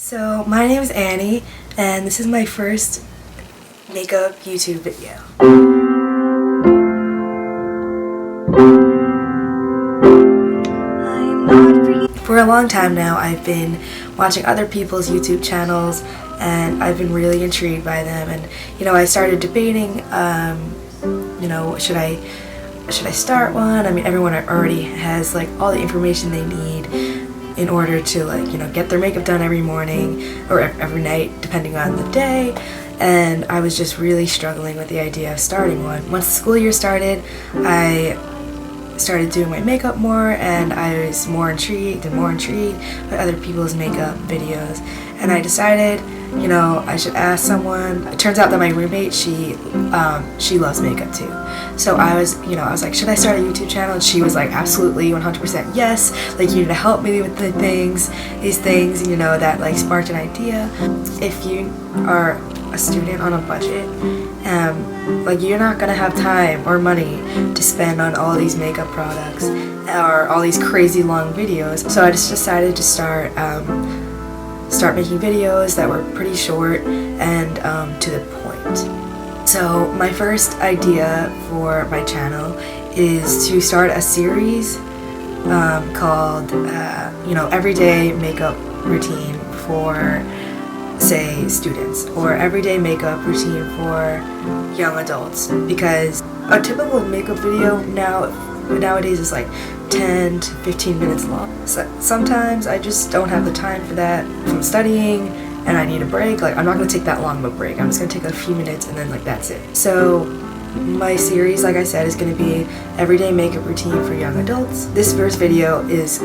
So my name is Annie, and this is my first makeup YouTube video. For a long time now, I've been watching other people's YouTube channels, and I've been really intrigued by them. And I started debating, should I start one? I mean, everyone already has like all the information they need in order to get their makeup done every morning or every night, depending on the day. And I was just really struggling with the idea of starting one. Once the school year started, I started doing my makeup more, and I was more intrigued by other people's makeup videos. And I decided, I should ask someone. It turns out that my roommate, she loves makeup too. So I was like, should I start a YouTube channel? And she was like, absolutely, 100% yes. Like, you need to help me with these things, that like sparked an idea. If you are a student on a budget, you're not gonna have time or money to spend on all these makeup products or all these crazy long videos. So I just decided to start making videos that were pretty short and to the point. So my first idea for my channel is to start a series called everyday makeup routine for, say, students, or everyday makeup routine for young adults, because a typical makeup video nowadays is like 10 to 15 minutes long. So sometimes I just don't have the time for that. If I'm studying and I need a break, I'm not going to take that long of a break. I'm just going to take a few minutes and then that's it. So my series, like I said, is going to be everyday makeup routine for young adults. This first video is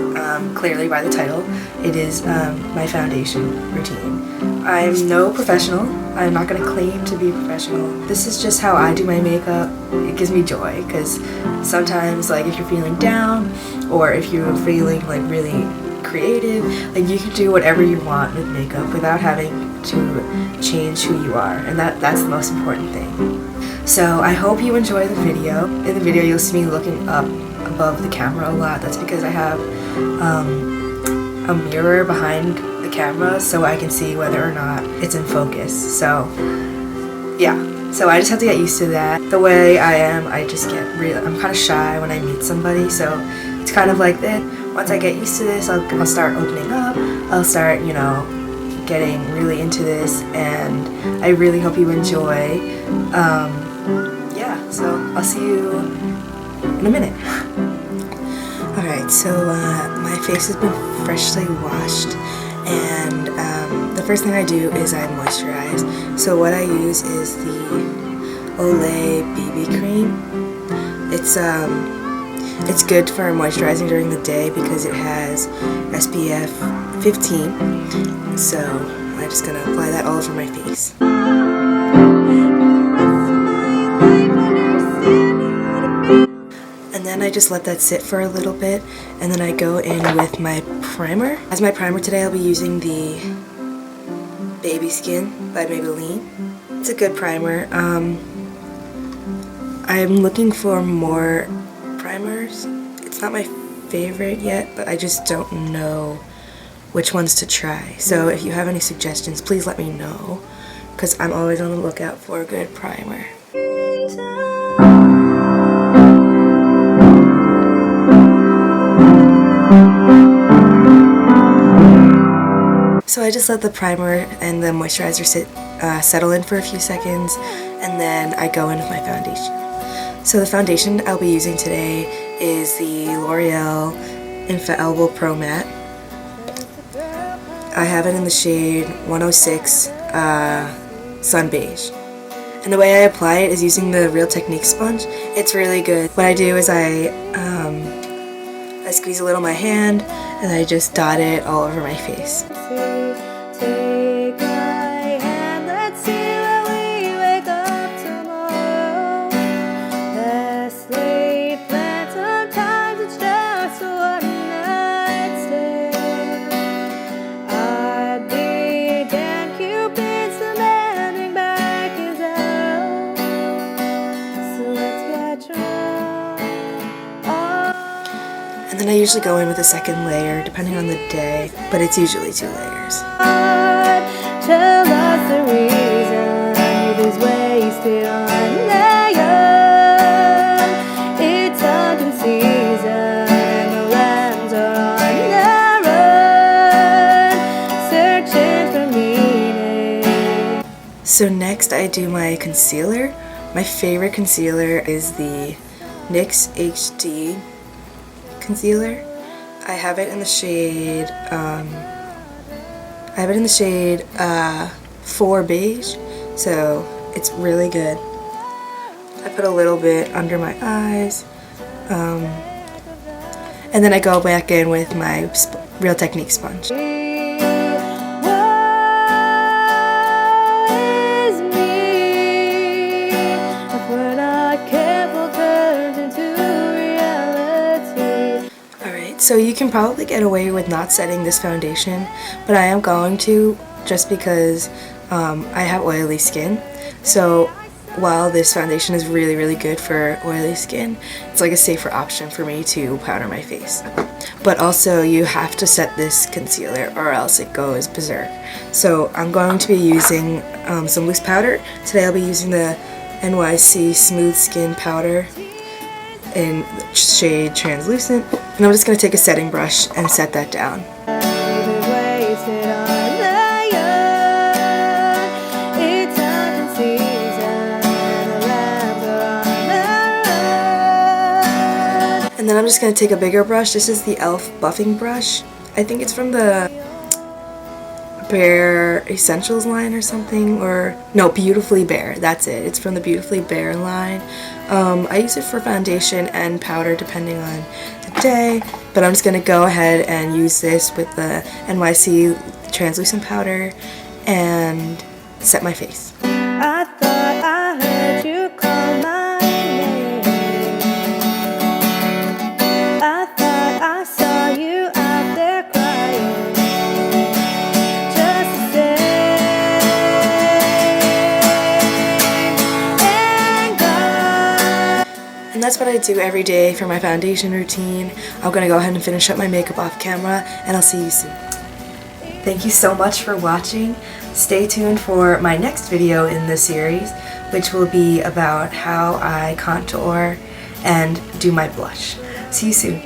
clearly by the title. It is my foundation routine. I'm no professional. I'm not going to claim to be professional. This is just how I do my makeup. It gives me joy, because sometimes if you're feeling down, or if you're feeling really creative, you can do whatever you want with makeup without having to change who you are, and that's the most important thing. So I hope you enjoy the video. In the video you'll see me looking up above the camera a lot. That's because I have a mirror behind the camera so I can see whether or not it's in focus. So yeah, so I just have to get used to that. The way I am, I'm kind of shy when I meet somebody, so it's kind of like that. Once I get used to this, I'll start opening up. I'll start, getting really into this, and I really hope you enjoy. Yeah, so I'll see you in a minute. Alright, so my face has been freshly washed, and the first thing I do is I moisturize. So what I use is the Olay BB cream. It's good for moisturizing during the day because it has SPF 15. So I'm just gonna apply that all over my face. And then I just let that sit for a little bit, and then I go in with my primer. As my primer today, I'll be using the Baby Skin by Maybelline. It's a good primer. I'm looking for more primers. It's not my favorite yet, but I just don't know which ones to try. So if you have any suggestions, please let me know, because I'm always on the lookout for a good primer. So I just let the primer and the moisturizer settle in for a few seconds, and then I go in with my foundation. So the foundation I'll be using today is the L'Oreal Infallible ProMatte. I have it in the shade 106 Sun Beige. And the way I apply it is using the Real Technique sponge. It's really good. What I do is I squeeze a little in my hand, and I just dot it all over my face. And then I usually go in with a second layer depending on the day, but it's usually 2 layers. wasted on layers. It's hunting season and the lambs are on the run, searching for meaning. So next I do my concealer. My favorite concealer is the NYX HD Concealer. I have it in the shade 4 beige, so it's really good. I put a little bit under my eyes, and then I go back in with my Real Technique sponge. So you can probably get away with not setting this foundation, but I am going to, just because I have oily skin. So while this foundation is really, really good for oily skin, it's like a safer option for me to powder my face. But also you have to set this concealer or else it goes berserk. So I'm going to be using some loose powder. Today I'll be using the NYX Smooth Skin Powder in the shade Translucent. And I'm just going to take a setting brush and set that down. And then I'm just going to take a bigger brush. This is the e.l.f. buffing brush. I think it's from the Bare Essentials line or something, or no, Beautifully Bare, that's it. It's from the Beautifully Bare line. I use it for foundation and powder depending on the day, but I'm just going to go ahead and use this with the NYX translucent powder and set my face. I thought I heard you call my name. I thought I saw you out there crying. Just the same. And that's what I do every day for my foundation routine. I'm going to go ahead and finish up my makeup off camera, and I'll see you soon. Thank you so much for watching. Stay tuned for my next video in this series, which will be about how I contour and do my blush. See you soon.